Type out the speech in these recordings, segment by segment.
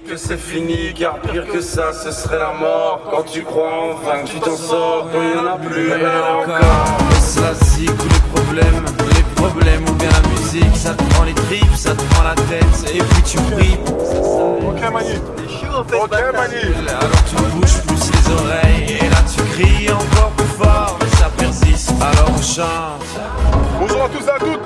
que c'est fini, car pire que ça, ce serait la mort. Quand tu crois enfin que tu t'en sors, quand il n'y en a plus, encore. Laisse la zik ou les problèmes ou bien la musique. Ça te prend les tripes, ça te prend la tête, et puis tu brilles. Ok Mani. C'est chaud en fait. Ok Mani. Alors tu bouges plus les oreilles, et là tu cries encore plus fort, mais ça persiste, alors on chante. Bonjour à tous et à toutes.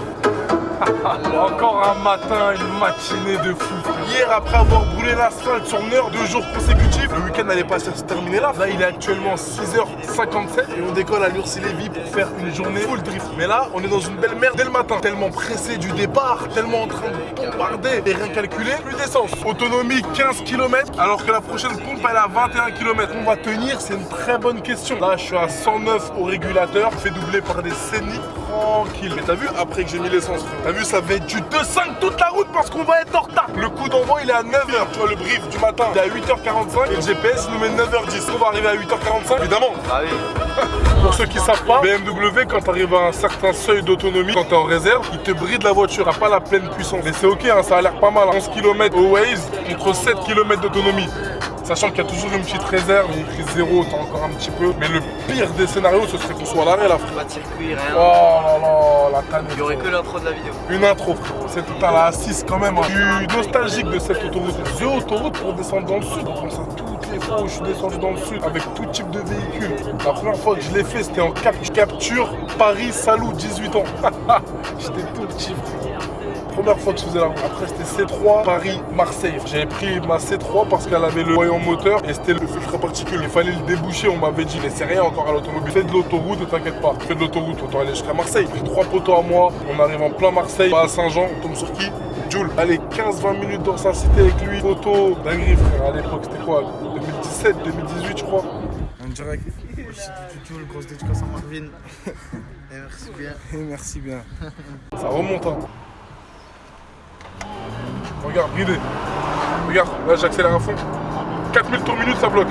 Encore un matin, une matinée de fou. Hier, après avoir brûlé l'asphalte sur 9 heures, 2 jours consécutifs, le week-end n'allait pas se terminer là. Là, il est actuellement 6h57 et on décolle à Lurcy-Lévis pour faire une journée full drift. Mais là, on est dans une belle merde dès le matin. Tellement pressé du départ, tellement en train de bombarder et rien calculer. Plus d'essence. Autonomie 15 km, alors que la prochaine pompe, elle est à 21 km. On va tenir, c'est une très bonne question. Là, je suis à 109 au régulateur, fait doubler par des Scénic. Tranquille. Mais t'as vu, après que j'ai mis l'essence, t'as vu, ça va être du 2,5 toute la route parce qu'on va être en retard. Le coup d'envoi, il est à 9h. Tu vois, le brief du matin, il est à 8h45 et le GPS nous met 9h10. On va arriver à 8h45, évidemment. Ah oui. Pour ceux qui savent pas, BMW, quand t'arrives à un certain seuil d'autonomie, quand t'es en réserve, il te bride la voiture. T'as pas la pleine puissance. Mais c'est ok, hein, ça a l'air pas mal. 11 km au Waze contre 7 km d'autonomie. Sachant qu'il y a toujours une petite réserve, il écrit 0, t'as encore un petit peu. Mais le pire des scénarios, ce serait qu'on soit à l'arrêt là, frère. Pas de circuit, rien. Oh là là, la tannée. Il y aurait que l'intro de la vidéo. Une intro, frérot. C'est tout à la A6 quand même. Hein. Je suis nostalgique de cette autoroute. The autoroute pour descendre dans le sud. Comme ça, toutes les fois où je suis descendu dans le sud, avec tout type de véhicule. La première fois que je l'ai fait, c'était en capture Paris-Salou, 18 ans. J'étais tout petit, frérot. Première fois que je faisais la route. Après c'était C3 Paris-Marseille. J'avais pris ma C3 parce qu'elle avait le voyant moteur et c'était le filtre à particules. Il fallait le déboucher, on m'avait dit, mais c'est rien encore à l'automobile. Fais de l'autoroute, ne t'inquiète pas. Fais de l'autoroute, autant aller jusqu'à Marseille. J'ai 3 poteaux à moi, on arrive en plein Marseille, pas à Saint-Jean, on tombe sur qui? Jules. Allez, 15-20 minutes dans sa cité avec lui. Photo, dinguerie frère, à l'époque c'était quoi? 2017, 2018 je crois. En direct. Jules, grosse dédicace à Marvin. Et merci bien. Et merci bien. Ça remonte hein. Regarde, bridé. Regarde, là j'accélère à fond. 4000 tours minute, ça bloque.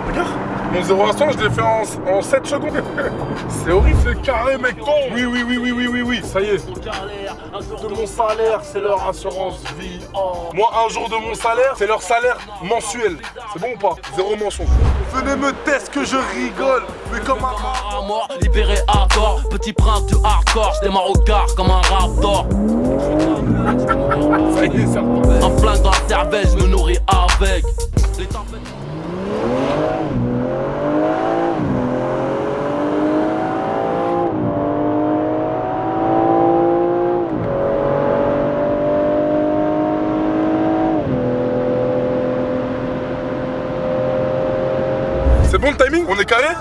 Regarde, mon 0 à 100, je l'ai fait en 7 secondes. C'est horrible, c'est carré, mec. Oui. Ça y est. De mon salaire, c'est leur assurance vie. Oh. Moi, un jour de mon salaire, c'est leur salaire mensuel. C'est bon ou pas? Zéro mensonge. Venez me tester que je rigole. Mais comme un... À mort, libéré à tort, petit prince du hardcore, je démarre au quart comme un raptor. Ça y est, ça repart. Un flingue dans la cervelle, je me nourris avec. Les tempêtes. C'est bon le timing? On est carré?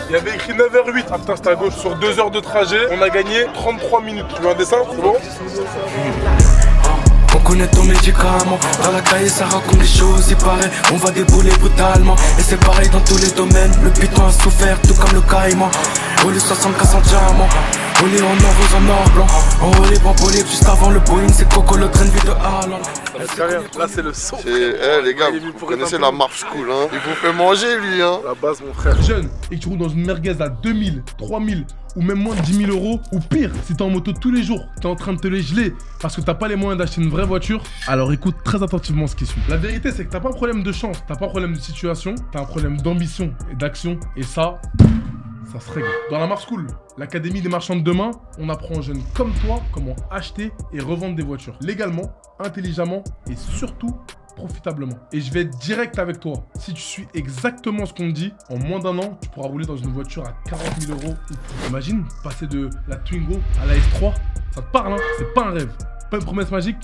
Il y avait écrit 9h08. Ah putain, c'était à gauche. Sur 2 heures de trajet, on a gagné 33 minutes. Tu veux un dessin? C'est bon? On connaît ton médicament, dans la cahier ça raconte des choses, il paraît, on va débouler brutalement. Et c'est pareil dans tous les domaines, le piton a souffert tout comme le caïman. Roulé 64 en diamant, roulé en or rose en or blanc. Enrôlé bambolé juste avant le Boeing, c'est Coco le train de vie de Haaland. Là c'est le son. Les gars, vous connaissez la marche cool hein. Il vous fait manger lui hein. La base mon frère. Jeune et que tu roules dans une merguez à 2000, 3000 ou même moins de 10 000 euros, ou pire, si t'es en moto tous les jours, t'es en train de te les geler parce que t'as pas les moyens d'acheter une vraie voiture, alors écoute très attentivement ce qui suit. La vérité c'est que t'as pas un problème de chance, t'as pas un problème de situation, t'as un problème d'ambition et d'action, et ça se règle. Dans la Mars School, l'académie des marchands de demain, on apprend aux jeunes comme toi comment acheter et revendre des voitures légalement, intelligemment et surtout profitablement. Et je vais être direct avec toi. Si tu suis exactement ce qu'on te dit, en moins d'un an, tu pourras rouler dans une voiture à 40 000 euros. Imagine passer de la Twingo à la S3. Ça te parle, hein? C'est pas un rêve. Pas une promesse magique,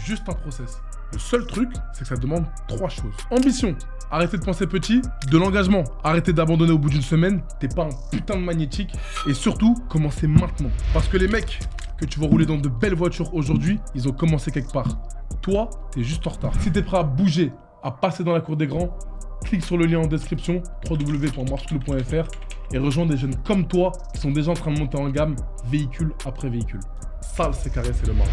juste un process. Le seul truc, c'est que ça demande 3 choses. Ambition. Arrêtez de penser petit, de l'engagement, arrêtez d'abandonner au bout d'une semaine, t'es pas un putain de magnétique, et surtout, commencez maintenant. Parce que les mecs que tu vas rouler dans de belles voitures aujourd'hui, ils ont commencé quelque part. Toi, t'es juste en retard. Si t'es prêt à bouger, à passer dans la cour des grands, clique sur le lien en description, www.marschool.fr, et rejoins des jeunes comme toi qui sont déjà en train de monter en gamme, véhicule après véhicule. Ça, c'est carré, c'est le marrant.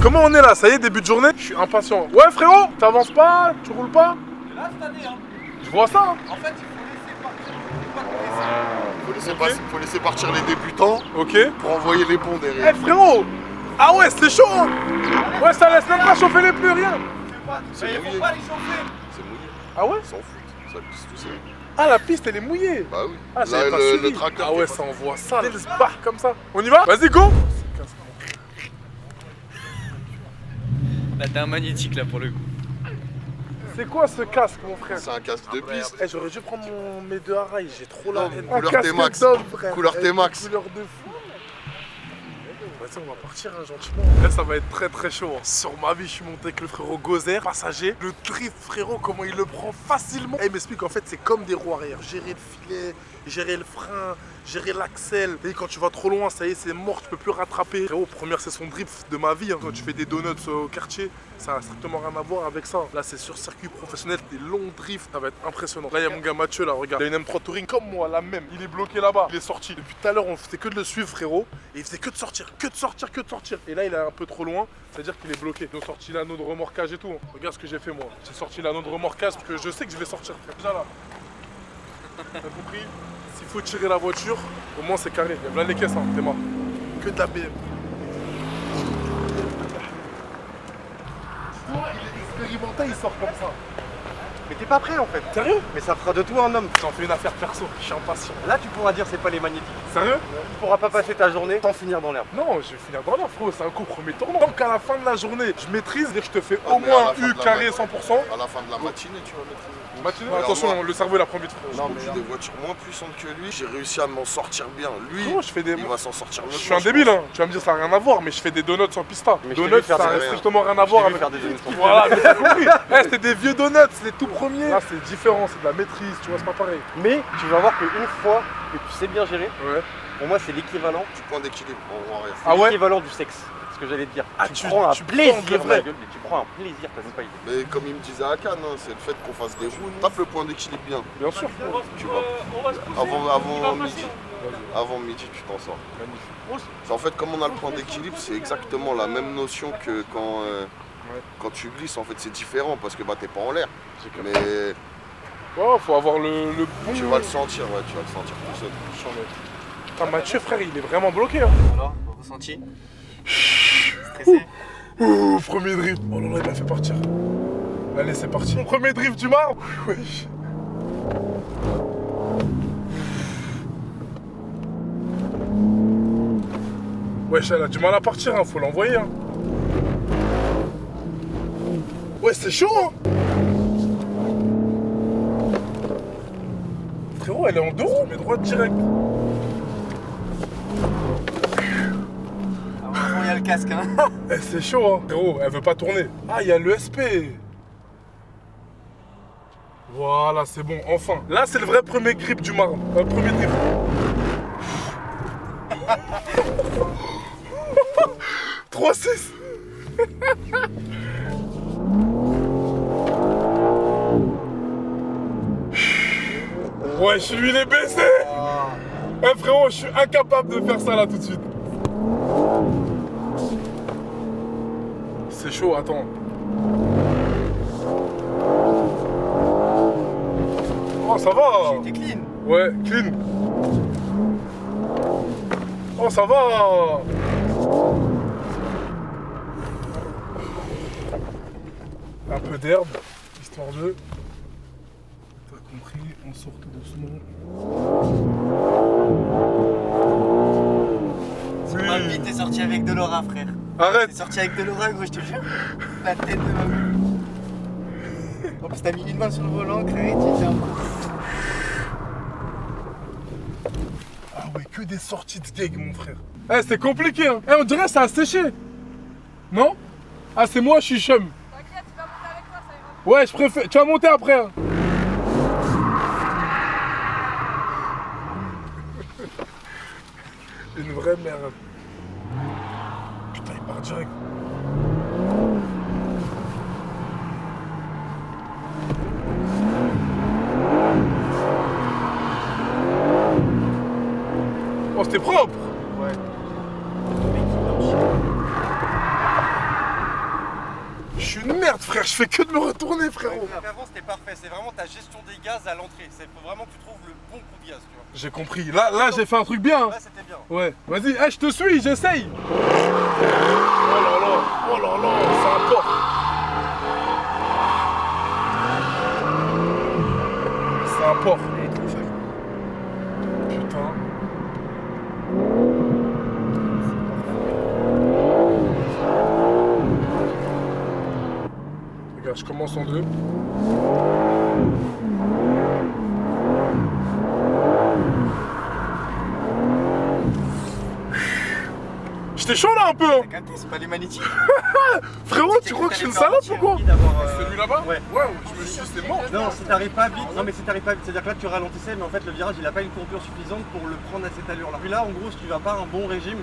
Comment on est là? Ça y est, début de journée? Je suis impatient. Ouais frérot, t'avances pas? Tu roules pas? C'est là cette année hein. Je vois ça hein. En fait, il faut laisser partir, Faut laisser partir les débutants Ok. pour envoyer les bons Eh derrière. frérot, Ah ouais, c'est chaud hein. Ouais, ça laisse même pas chauffer les pneus, rien. C'est Mais il mouillé. faut pas les chauffer. C'est mouillé. Ah ouais? Ils s'en foutent. Ça glisse tout seul. Ah, la piste, elle est mouillée. Bah oui. Ah, Là, j'avais pas le suivi. tracteur. Ah qui ouais, est pas- ça envoie ça. Dès le spark comme ça. On y va? Vas-y, go. Là, t'as un magnétique là pour le coup. C'est quoi ce casque, mon frère? C'est un casque de piste. Eh, j'aurais dû prendre mes deux harails, j'ai trop la Non, haine. couleur Un casque T-Max. d'homme, frère. Couleur Eh, T-Max. Couleur de fou. Vas-y, on va partir hein, gentiment. Là, ça va être très très chaud. Hein. Sur ma vie, je suis monté avec le frérot Gozer, passager. Le drift, frérot, comment il le prend facilement. Eh, il m'explique en fait, c'est comme des roues arrière. Gérer le filet, gérer le frein, gérer l'axel. Et quand tu vas trop loin, ça y est, c'est mort, tu peux plus rattraper. Frérot, première session de drift de ma vie. Hein. Quand tu fais des donuts au quartier, ça n'a strictement rien à voir avec ça. Là, c'est sur circuit professionnel, des longs drifts, ça va être impressionnant. Là, il y a mon gars Mathieu, là, regarde. Il a une M3 Touring comme moi, la même. Il est bloqué là-bas. Il est sorti. Depuis tout à l'heure, on faisait que de le suivre, frérot. Et il faisait que de sortir, que de sortir, que de sortir. Et là, il est un peu trop loin, c'est-à-dire qu'il est bloqué. Ils ont sorti l'anneau de remorquage et tout. Regarde ce que j'ai fait, moi. J'ai sorti l'anneau de remorquage parce que je sais que je vais sortir, frère. Déjà là. T'as compris? S'il faut tirer la voiture, au moins c'est carré. Il y a plein les caisses, hein, t'es mort. Que de la BM. Il est expérimenté, il sort comme ça. Mais t'es pas prêt en fait. Sérieux? Mais ça fera de toi un homme. J'en fais une affaire perso, je suis impatient. Là tu pourras dire c'est pas les magnétiques. Sérieux? Tu pourras pas passer ta journée sans finir dans l'herbe. Non, je vais finir dans l'heure, frérot, c'est un coup premier tournant. Tant qu'à la fin de la journée, je maîtrise, c'est-à-dire que je te fais Ah, au mais à moins la fin U de la carré matinée. 100%. À la fin de la matinée, tu vas maîtriser. Matinée, Mais attention, alors, moi- le cerveau il a pris vite, frérot. Non, mais j'ai des voitures moins puissantes que lui. J'ai réussi à m'en sortir bien. Lui, Frérot, je fais des... il va s'en sortir mieux. Je que suis moi, un débile, hein. Tu vas me dire ça n'a rien à voir, mais je fais des donuts sans pista. Mais je t'ai Donuts, vu faire ça des- n'a strictement rien à voir avec... faire des donuts sans pista. Voilà, mais t'as compris. Eh, c'était des vieux donuts, c'est les tout premiers. Là, c'est différent, c'est de la maîtrise, tu vois, c'est pas pareil. Mais tu vas voir qu'une fois que tu sais bien gérer, Ouais. pour moi c'est l'équivalent. Du point d'équilibre, on voit rien. Ah ouais? L'équivalent du sexe. C'est ce que j'allais te dire. Ah, tu prends un tu plaisir, prends de vrai. ma gueule, mais tu prends un plaisir, t'as même pas idée. Mais comme il me disait à Cannes, hein, c'est le fait qu'on fasse des roues. Tape le point d'équilibre bien. Bien sûr. Tu vois. Avant midi. Avant midi, tu t'en sors. En fait, comme on a le point d'équilibre, c'est exactement la même notion que quand tu glisses. En fait, c'est différent parce que bah, t'es pas en l'air. Mais Ouais, faut avoir le bon... tu vas le sentir, ouais, tu vas le sentir tout seul. Putain, Mathieu, frère, il est vraiment bloqué, hein. Alors, ressenti? Stressé? Ouh, premier drift. Oh là là, il m'a fait partir. Allez, c'est parti. Mon premier drift du marbre. Wesh. Wesh, elle a du mal à partir, hein. Faut l'envoyer, hein. Ouais, c'est chaud, hein. Frérot, elle est en deux roues, mais droite direct. Il y a le casque, hein. Eh, c'est chaud, hein. Frérot, elle veut pas tourner. Ah, il y a le SP. Voilà, c'est bon, enfin. Là, c'est le vrai premier grip du marbre. Premier drift. « 3-6 » Ouais, je suis il est baissé. Eh frérot, je suis incapable de faire ça là tout de suite. C'est chaud, attends. Oh, ça va. T'es clean. Ouais, clean. Oh, ça va. Un peu d'herbe, histoire de... T'as compris, on sort tout doucement. Ma vie, t'es sorti avec de l'aura, frère. Arrête. T'es sorti avec de l'aura, gros, je te jure. La tête de ma vie. En plus, t'as mis une main sur le volant, crée, tu tiens. Ah ouais, que des sorties de gag, mon frère. Eh, c'est compliqué, hein. Eh, on dirait que ça a séché. Non? Ah, c'est moi, je suis chum. T'inquiète, tu vas monter avec moi, ça ira. Ouais, je préfère... Tu vas monter après, hein. Une vraie merde. Putain, il part direct. Oh, c'était propre. Ouais. Je suis une merde. merde, frère, je fais que de me retourner, frérot. Avant c'était parfait, c'est vraiment ta gestion des gaz à l'entrée. Il faut vraiment que tu trouves le bon coup de gaz, tu vois. J'ai compris. Là, j'ai fait un truc bien. Là c'était bien. Ouais, vas-y, je te suis, j'essaye. Oh là là, c'est un porc. C'est un porc. Putain. Regarde, je commence en 2. J'étais chaud là un peu hein. C'est pas les magnétiques. Frérot, tu crois que je suis une salope ou quoi? Celui là-bas? Ouais. Ouais, je me suis dit c'est mort. Non, si t'arrives pas vite, non mais si t'arrives pas vite, c'est-à-dire que là tu ralentissais, mais en fait le virage il a pas une courbure suffisante pour le prendre à cette allure-là. Puis là, en gros, si tu vas pas à un bon régime,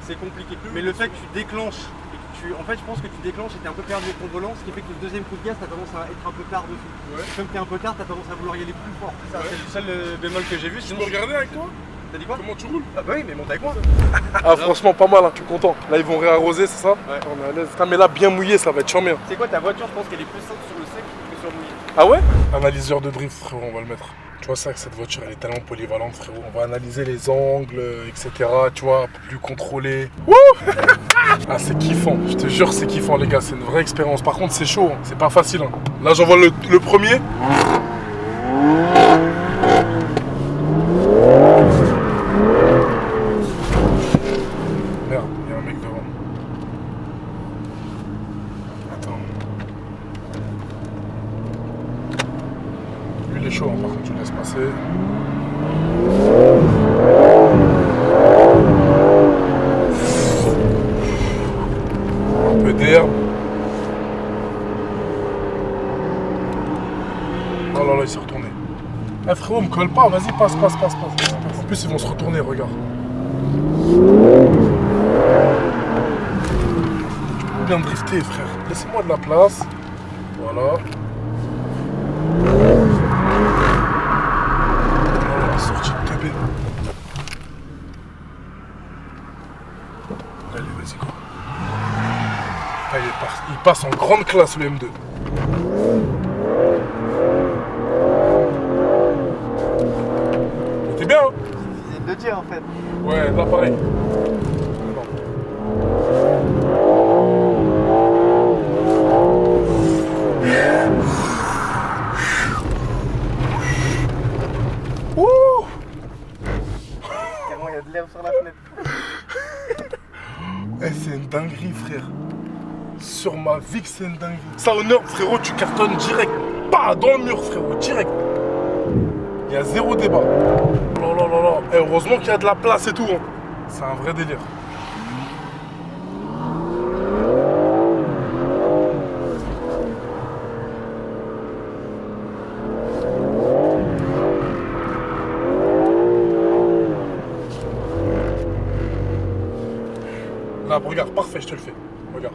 c'est compliqué. Mais le fait que tu déclenches et que tu, en fait, je pense que tu déclenches et t'es un peu perdu avec ton volant, ce qui fait que le deuxième coup de gaz, t'as tendance à être un peu tard dessus. Comme t'es un peu tard, t'as tendance à vouloir y aller plus fort. C'est le seul bémol que j'ai vu. Tu me regardais avec toi? T'as dit quoi? Comment tu roules? Ah bah oui, mais monte avec moi. Ah franchement pas mal, hein, je suis content. Là ils vont réarroser, c'est ça? Ouais. On est à l'aise. Putain mais là bien mouillé, ça va être charmé. C'est quoi ta voiture? Je pense qu'elle est plus simple sur le sec que sur le mouillé. Ah ouais? Analyseur de drift frérot, on va le mettre. Tu vois ça que cette voiture elle est tellement polyvalente frérot. On va analyser les angles, etc. Tu vois, un peu plus contrôlé. Wouh. Ah c'est kiffant, je te jure c'est kiffant les gars, c'est une vraie expérience. Par contre c'est chaud, hein. C'est pas facile. Hein. Là j'envoie le premier. Merde, il y a un mec devant. Attends. Lui il est chaud, hein, par contre tu le laisses passer. Un peu d'herbe. Oh là là, il s'est retourné. Eh frérot, me colle pas, vas-y, passe. En plus, ils vont se retourner, regarde. Tu peux bien drifter, frère. Laissez-moi de la place. Voilà. Oh, la sortie de teubé. Allez, vas-y, quoi. Ah, il passe en grande classe, le M2. T'es bien, hein? C'est de tir en fait. Ouais, là pareil. Ouh! Carrément, il y a de l'herbe sur la fenêtre. Eh, c'est une dinguerie, frère. Sur ma vie que c'est une dinguerie. Ça, honneur, frérot, tu cartonnes direct. Pas dans le mur, frérot, direct. Il y a zéro débat. Oh là là là. Eh, heureusement qu'il y a de la place et tout. Hein. C'est un vrai délire. Là, regarde, parfait, je te le fais. Regarde.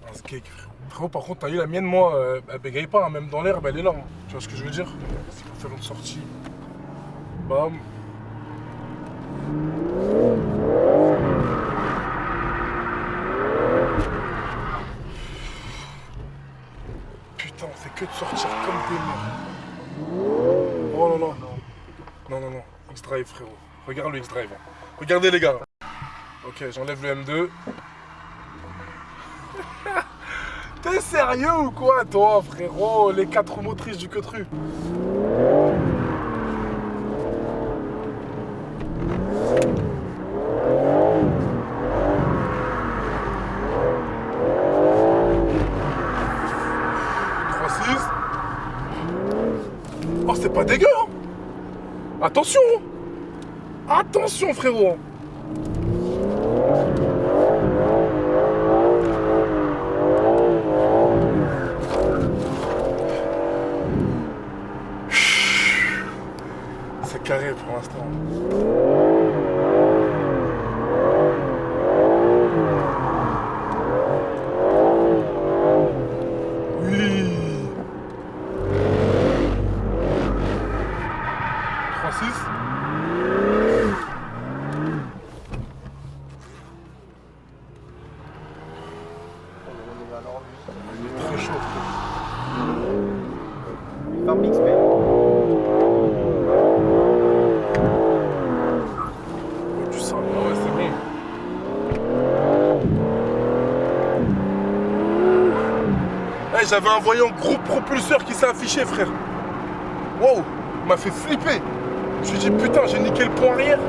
Un skate, frérot. Frérot, par contre, t'as eu la mienne, moi, elle bégaye pas, hein, même dans l'herbe, elle est là. Hein. Tu vois ce que je veux dire? C'est pour faire une sortie. Bam. Putain, on fait que de sortir comme des merdes. Oh là là. Non. X-Drive, frérot. Regarde le X-Drive. Hein. Regardez, les gars. Ok, j'enlève le M2. T'es sérieux ou quoi, toi, frérot? Les 4 roues motrices du Queutru. Oh, c'est pas dégueu, hein. Attention. Attention, frérot. C'est carré pour l'instant. Oui. 3-6. j'avais un voyant groupe propulseur qui s'est affiché, frère. Wow, il m'a fait flipper. Je me suis dit, putain, j'ai niqué le pont arrière.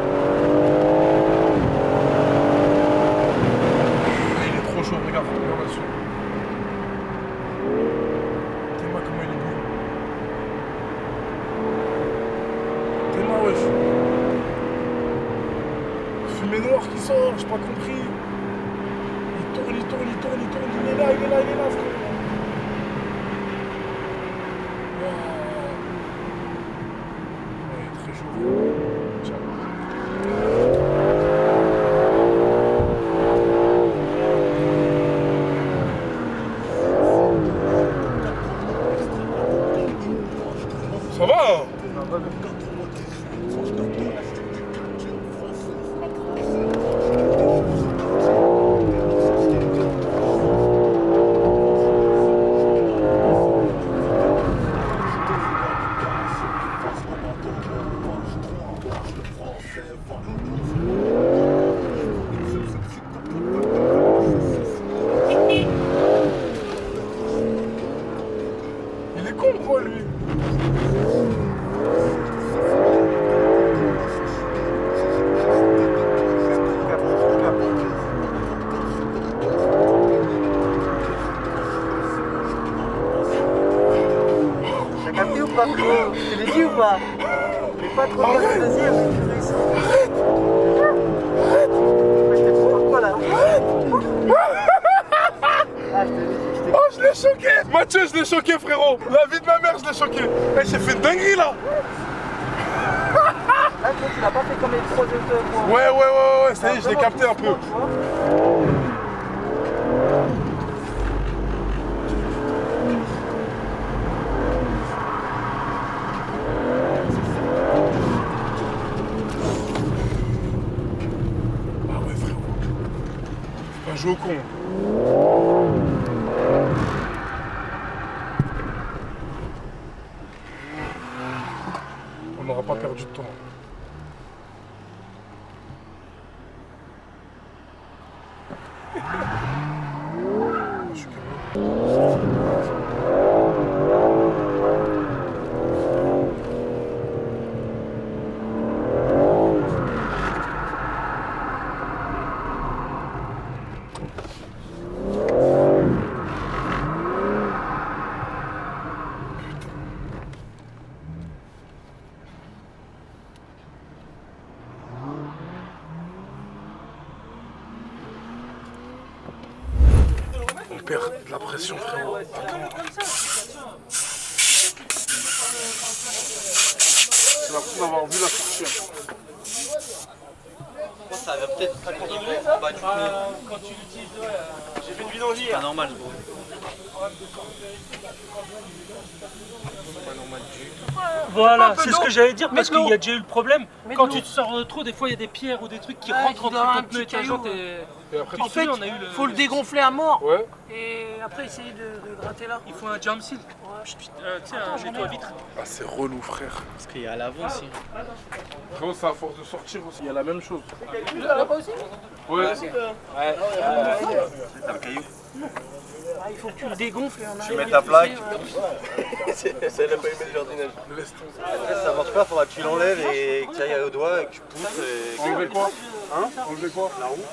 Il est trop chaud, regarde là-dessus. Dis-moi comment il est beau. Dis-moi, wesh. Fumée noire qui sort, j'ai pas compris. Il tourne, il tourne, il tourne, il tourne. Il est là, il est là, il est là, frère. Ça va hein? Il est con quoi lui? T'as capté ou pas? Tu l'as dit ou pas? Mais pas trop bien le deuxième, mais tu réussis. Arrête! Mais j'étais pour quoi là? Ah, je t'ai Oh, je l'ai choqué! Mathieu, je l'ai choqué, frérot! La vie de ma mère, je l'ai choqué! Eh, j'ai fait une dinguerie là! Là, tu l'as pas fait comme les pros de moi. Ouais, ça y est, je l'ai capté un peu. Ah ouais, frérot. Faut pas jouer au con. On n'aura pas perdu de temps. Je suis On perd de la pression, frérot. Attends. J'ai l'impression d'avoir vu la sortir. Ça va peut-être pas continuer. Quand tu l'utilises, j'ai fait une vidéo hier. C'est pas normal, gros. Voilà, c'est ce que j'allais dire parce qu'il y a déjà eu le problème. Quand tu te sors trop, des fois il y a des pierres ou des trucs qui rentrent entre ton pneu et ta jante. En fait, il faut le dégonfler à mort. Ouais. Et après essayer de gratter là. Il faut un jump seal. Tu sais, un nettoie vitre. Ah, c'est relou, frère. Parce qu'il y a à l'avant aussi. Frérot, c'est à force de sortir aussi. Il y a la même chose. Là-bas aussi? Ouais. C'est un caillou. Il faut que tu le dégonfles. Tu mets ta plaque. Elle a pas aimé le jardinage. Laisse tomber. Après, si ça marche pas, faudra que tu l'enlèves et que tu ailles au doigt et que tu pousses. Et... Enlever quoi? Hein? Enlever quoi? La roue.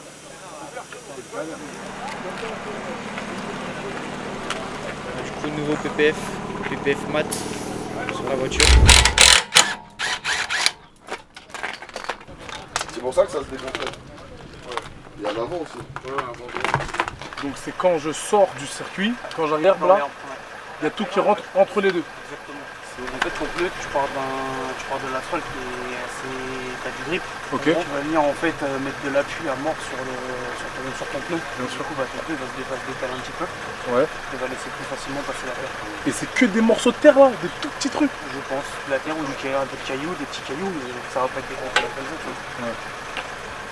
Du coup, nouveau PPF mat sur la voiture. C'est pour ça que ça se dégonfle. Il y a l'avant aussi. Ouais, avant. Donc c'est quand je sors du circuit, quand j'arrive là, il y a tout qui rentre entre les deux. Exactement. En fait, ton pneu, tu pars de l'asphalte et t'as du grip. Ok. Tu vas venir en fait mettre de l'appui à mort sur ton pneu. Bien sûr. Du coup, ton pneu va se décaler un petit peu. Ouais. Et va laisser plus facilement passer la terre. Et c'est que des morceaux de terre là, des tout petits trucs. Je pense. De la terre ou un peu de cailloux, des petits cailloux, mais ça va pas être dégonflé comme ça. Ouais.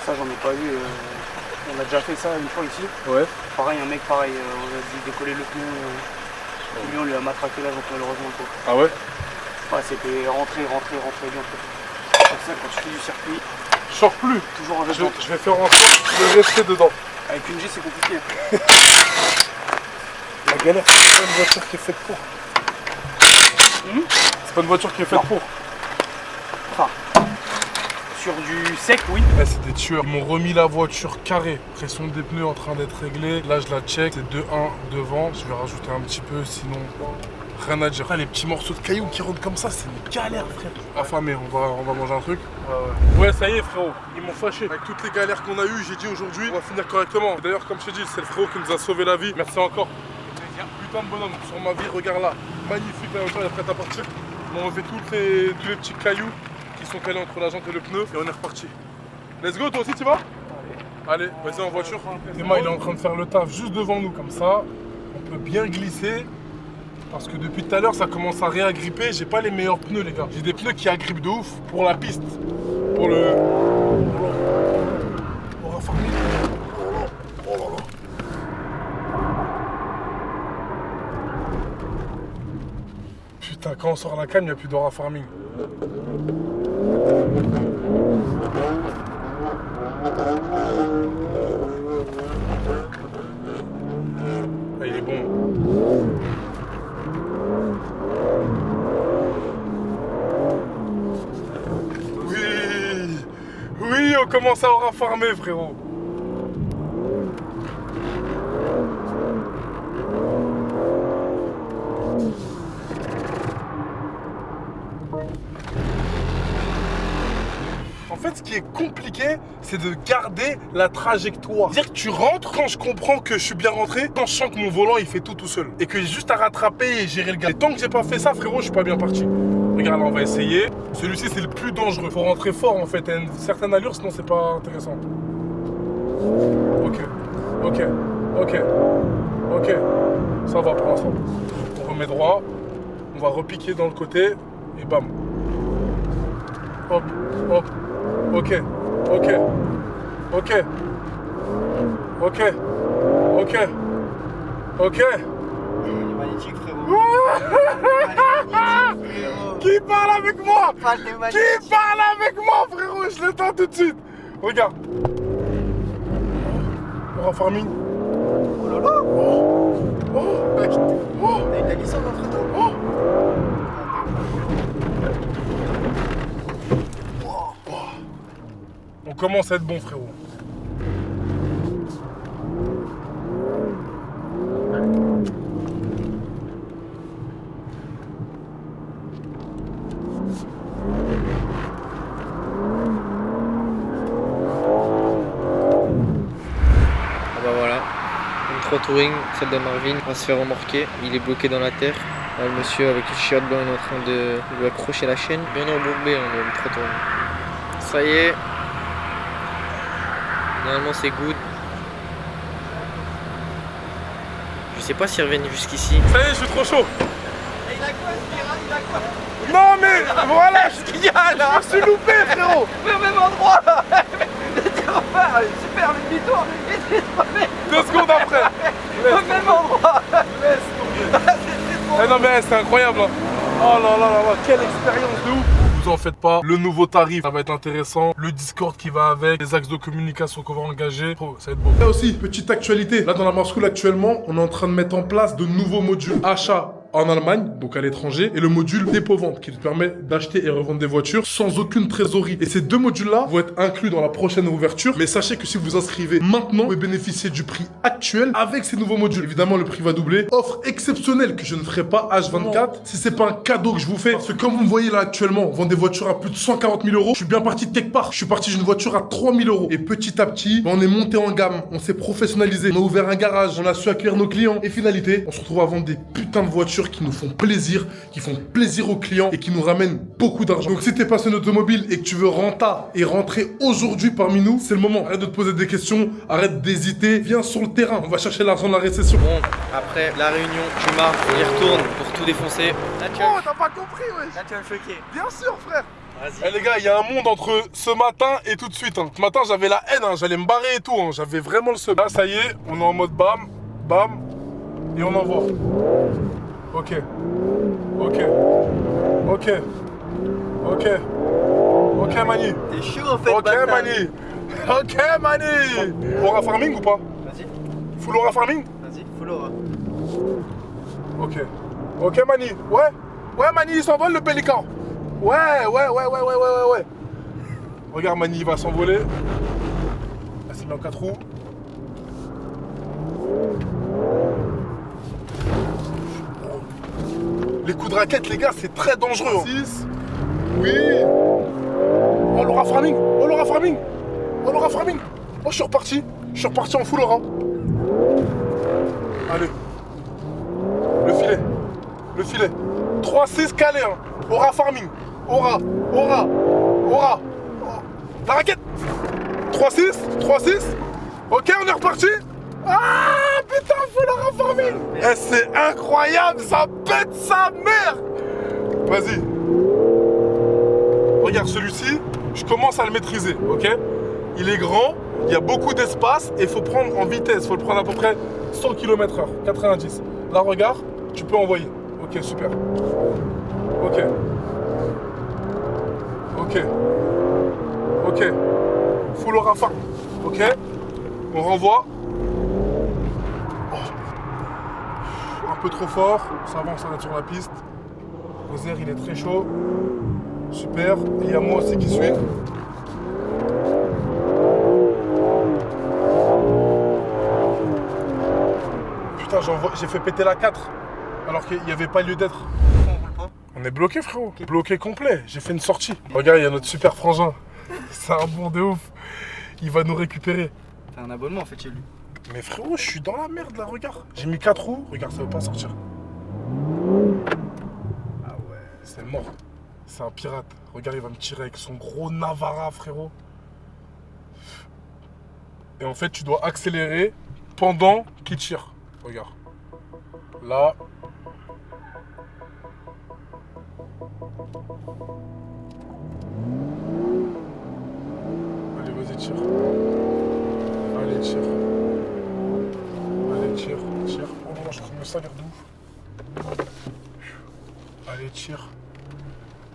Ça, j'en ai pas eu. On a déjà fait ça une fois ici. Ouais. Pareil, un mec pareil, on a dit décoller le pneu. Lui, on lui a matraqué la jante malheureusement. Ah ouais? Ouais, c'était rentrer bien. Comme ça, quand tu fais du circuit, je sors plus. Toujours en reste. Je vais faire en sorte de rester dedans. Avec une G, c'est compliqué. galère. C'est pas une voiture qui est faite pour. C'est pas une voiture qui est faite pour. Sur du sec, oui. Eh, c'est des tueurs. Ils m'ont remis la voiture carrée. Pression des pneus en train d'être réglée. Là, je la check. C'est 2-1 devant. Je vais rajouter un petit peu, sinon rien à dire. Ah, les petits morceaux de cailloux qui rentrent comme ça, c'est une galère, frère. Affamé, on va manger un truc. Ouais, ça y est, frérot. Ils m'ont fâché. Avec toutes les galères qu'on a eues, j'ai dit aujourd'hui, on va finir correctement. D'ailleurs, comme je t'ai dit, c'est le frérot qui nous a sauvé la vie. Merci encore. Putain de bonhomme. Sur ma vie, regarde là. Magnifique, la voiture, elle est prête à partir. On fait tous les petits cailloux qui sont calés entre la jante et le pneu et on est reparti. Let's go, toi aussi tu vas? Allez, vas-y en voiture. Théma il est en train de faire le taf juste devant nous comme ça. On peut bien glisser parce que depuis tout à l'heure ça commence à réagripper. J'ai pas les meilleurs pneus les gars. J'ai des pneus qui agrippent de ouf pour la piste. Pour le... Pour un farming. Oh là là. Putain, quand on sort la cam, il n'y a plus d'aura farming. Ah, il est bon. Oui, oui, on commence à aura farmer, frérot. En fait, ce qui est compliqué, c'est de garder la trajectoire. Dire que tu rentres quand je comprends que je suis bien rentré, quand je sens que mon volant il fait tout seul. Et que j'ai juste à rattraper et gérer le gars. Et tant que j'ai pas fait ça, frérot, je suis pas bien parti. Regarde, là, on va essayer. Celui-ci, c'est le plus dangereux. Faut rentrer fort en fait, à une certaine allure, sinon c'est pas intéressant. Ok, ok, ok, ok. Ça va pour l'instant. On remet droit. On va repiquer dans le côté et bam. Hop, hop. Ok, ok, ok, ok, ok, ok. Magnifique, frérot. Qui parle avec moi? Qui parle avec moi, frérot? Je l'éteins tout de suite. Regarde. Aura farming. Oh là là. Oh. Oh. Oh. T'as une licence, frérot. Oh. On commence à être bon, frérot. Ah bah voilà, une 3 touring, celle de Marvin, va se faire remorquer, il est bloqué dans la terre. Là, le monsieur avec le shirt blanc il est en train de lui accrocher la chaîne. Bien embourbé, hein, le 3 touring. Ça y est. Normalement c'est good. Je sais pas s'il revient jusqu'ici. Ça y est, je suis trop chaud. Il a quoi, il a quoi? Non mais voilà ce qu'il y a là. Je me suis loupé, frérot. Mais au même endroit là. Super, le demi-tour. 2 secondes après. Au même endroit. Eh non mais c'est incroyable hein. Oh là là là là, quelle expérience de ouf. Vous en faites pas, le nouveau tarif ça va être intéressant, le Discord qui va avec, les axes de communication qu'on va engager, oh, ça va être beau. Là aussi, petite actualité, là dans la Mars School actuellement, on est en train de mettre en place de nouveaux modules achat en Allemagne, donc à l'étranger, et le module dépôt-vente qui te permet d'acheter et revendre des voitures sans aucune trésorerie. Et ces 2 modules-là vont être inclus dans la prochaine ouverture, mais sachez que si vous vous inscrivez maintenant, vous pouvez bénéficier du prix actuel avec ces nouveaux modules. Évidemment, le prix va doubler. Offre exceptionnelle que je ne ferai pas H24 si c'est pas un cadeau que je vous fais. Parce que comme vous me voyez là actuellement, on vend des voitures à plus de 140 000 euros. Je suis bien parti de quelque part. Je suis parti d'une voiture à 3 000 euros. Et petit à petit, on est monté en gamme, on s'est professionnalisé, on a ouvert un garage, on a su accueillir nos clients. Et finalité, on se retrouve à vendre des putains de voitures qui nous font plaisir, qui font plaisir aux clients et qui nous ramènent beaucoup d'argent. Donc si t'es passionné d'automobile et que tu veux rentrer aujourd'hui parmi nous, c'est le moment. Arrête de te poser des questions, arrête d'hésiter, viens sur le terrain, on va chercher l'argent de la récession. Bon, après la réunion, tu marques, il y retourne pour tout défoncer. Là, Oh, t'as pas compris, wesh. Là, tu vas me choquer. Bien sûr, frère. Vas-y. Eh les gars, il y a un monde entre ce matin et tout de suite. Hein. Ce matin, j'avais la haine, hein. J'allais me barrer et tout. Hein. J'avais vraiment le seum. Là, ça y est, on est en mode bam, bam, et on envoie. Ok. Ok. Ok. Ok. Ok, Mani. T'es chaud en fait, Ok, bâtard. Mani. Ok, Mani. Aura farming ou pas? Vas-y, Full aura farming? vas-y, full aura. Ok. Ok, Mani. Ouais. Ouais, Mani, il s'envole le pélican. Ouais. Regarde, Mani, il va s'envoler. Là, c'est dans 4 roues. Les coups de raquette, les gars, c'est très dangereux. 6. Oui. Oh, Laura Framing. Oh, Laura Framing. Oh, Laura Framing. Oh, je suis reparti. Je suis reparti en full Laura. Allez. Le filet. 3-6 calé, hein. Aura Farming. Aura. La raquette. 3-6. Ok, on est reparti. Ah, putain, faut Aura Farming. Eh, c'est incroyable, ça pète sa mère. Vas-y. Regarde, celui-ci, je commence à le maîtriser, ok? Il est grand, il y a beaucoup d'espace et il faut prendre en vitesse. Il faut le prendre à peu près 100 km/h, 90. Là, regarde, tu peux envoyer. Ok, super. Ok. Full Aura Farm. Ok. On renvoie. Oh. Un peu trop fort. Ça avance, ça va sur la piste. Gozer, il est très chaud. Super. Et il y a moi aussi qui suis. Putain, j'ai fait péter la 4. Alors qu'il n'y avait pas lieu d'être. On est bloqué, frérot. Okay. Bloqué complet. J'ai fait une sortie. Regarde, il y a notre super frangin. C'est un bon de ouf. Il va nous récupérer. T'as un abonnement en fait chez lui. Mais frérot, je suis dans la merde là, regarde. J'ai mis 4 roues. Regarde, ça veut pas sortir. Ah ouais, c'est mort. C'est un pirate. Regarde, il va me tirer avec son gros Navara, frérot. Et en fait, tu dois accélérer pendant qu'il tire. Regarde. Là. Allez, vas-y, tire. Allez, tire. Oh non, je suis en train de me salir de ouf. Allez, tire.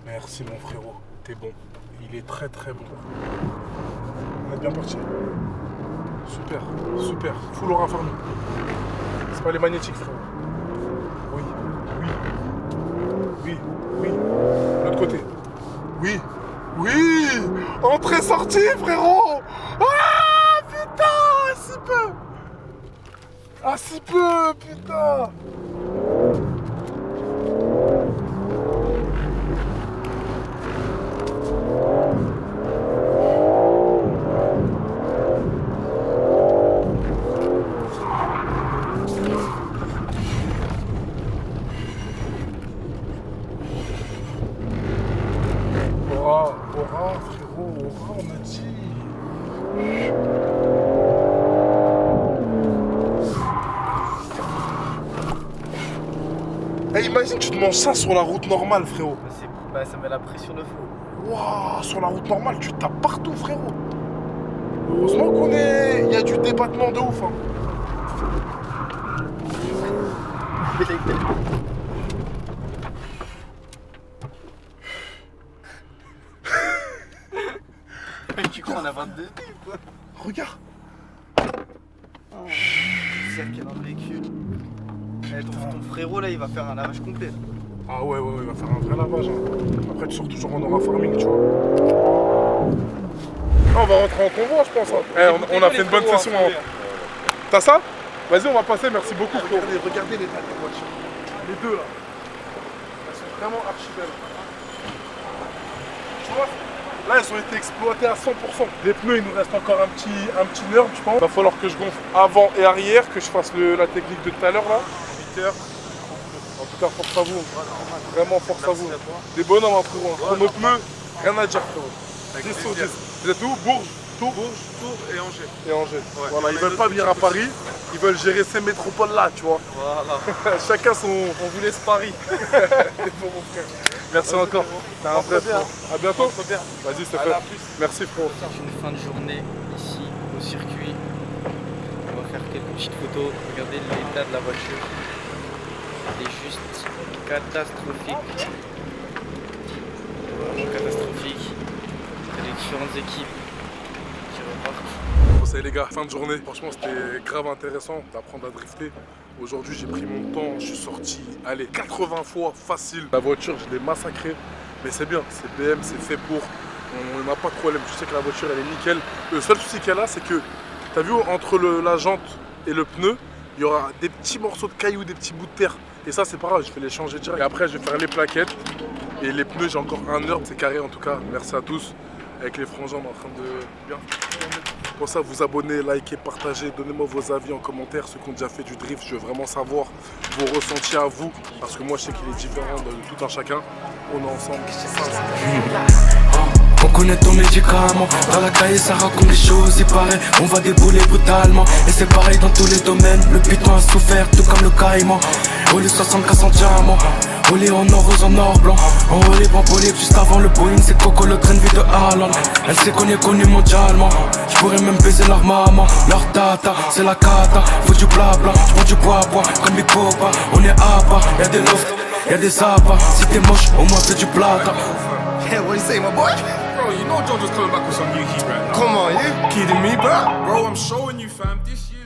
Merci, mon frérot. T'es bon. Il est très très bon. On est bien parti. Super. Full Aura Farming. C'est pas les magnétiques, frérot. Oui. L'autre côté. Oui. Entrée-sortie, frérot. Ah, putain, si peu, putain. Aura, frérot, Aura, on a dit. Hey, imagine, tu te manges ça sur la route normale, frérot. Bah, ça met la pression de fou. Waouh, sur la route normale, tu tapes partout, frérot. Heureusement qu'on est. Il y a du débattement de ouf, hein. Tu crois qu'on a 22 quoi. Regarde. C'est qu'il y a dans le véhicule. Ton frérot là, il va faire un lavage complet. Là. Ah ouais, il va faire un vrai lavage. Hein. Après, tu sors toujours en Aura Farming, tu vois. Ah, on va rentrer en convoi, je pense. Hein. On a fait une bonne session. Hein. T'as ça? Vas-y, on va passer, merci beaucoup. Regardez l'état des voitures. Les deux là. Elles sont vraiment archi belles. Tu vois? Là, elles ont été exploitées à 100%. Les pneus, il nous reste encore un petit nerf, je pense. Il va falloir que je gonfle avant et arrière, que je fasse la technique de tout à l'heure là. 8 heures. En tout cas, force à vous. Vraiment, force à vous. Des bonhommes, hein, frérot. Pour nos pneus, rien à dire, frérot. 10 sur 10. Vous êtes où? Bourges, Tours et Angers. Ouais. Voilà, ils veulent pas venir à Paris. Ils veulent gérer ces métropoles-là, tu vois. Voilà. Chacun son... On vous laisse Paris. Bon, mon frère. Merci encore. T'as un vrai frère. À bientôt. Vas-y, c'est fait. Merci, frérot. C'est une fin de journée ici au circuit. On va faire quelques petites photos. Regardez l'état de la voiture. Il est juste catastrophique. Vraiment catastrophique. Il y a les différentes équipes qui repartent. Bon, ça y est les gars, fin de journée. Franchement, c'était grave intéressant d'apprendre à drifter. Aujourd'hui, j'ai pris mon temps, je suis sorti, allez, 80 fois facile. La voiture, je l'ai massacrée, mais c'est bien, c'est BM, c'est fait pour. On n'a pas de problème, je sais que la voiture, elle est nickel. Le seul souci qu'elle a, c'est que, t'as vu, entre la jante et le pneu, il y aura des petits morceaux de cailloux, des petits bouts de terre. Et ça, c'est pas grave, je vais les changer direct. Et après, je vais faire les plaquettes. Et les pneus, j'ai encore 1 heure, c'est carré en tout cas. Merci à tous. Avec les frangins, on est en train de bien. Pour ça, vous abonnez, likez, partagez, donnez-moi vos avis en commentaire, ceux qui ont déjà fait du drift. Je veux vraiment savoir vos ressentis à vous, parce que moi, je sais qu'il est différent de tout un chacun. On est ensemble. On connaît ton médicament, dans la cahier ça raconte des choses, il paraît, on va débouler brutalement. Et c'est pareil dans tous les domaines, le piton a souffert, tout comme le caïman. Roulé 64 en diamant, roulé en or rose en or blanc. Enrôlé bambolé juste avant le Boeing, c'est Coco le train de vie de Haaland. Elle sait qu'on est connu mondialement, je pourrais même baiser leur maman. Leur tata, c'est la cata, faut du blabla, j'prends du bois comme Big Popa. On est à part, y'a des lofts, y'a des appâts. Si t'es moche, au moins fais du plata. Yeah, what you say, my boy? Bro, you know Jojo's coming back with some new heat right now. Come on, you kidding me, bro? Bro, I'm showing you, fam. This year.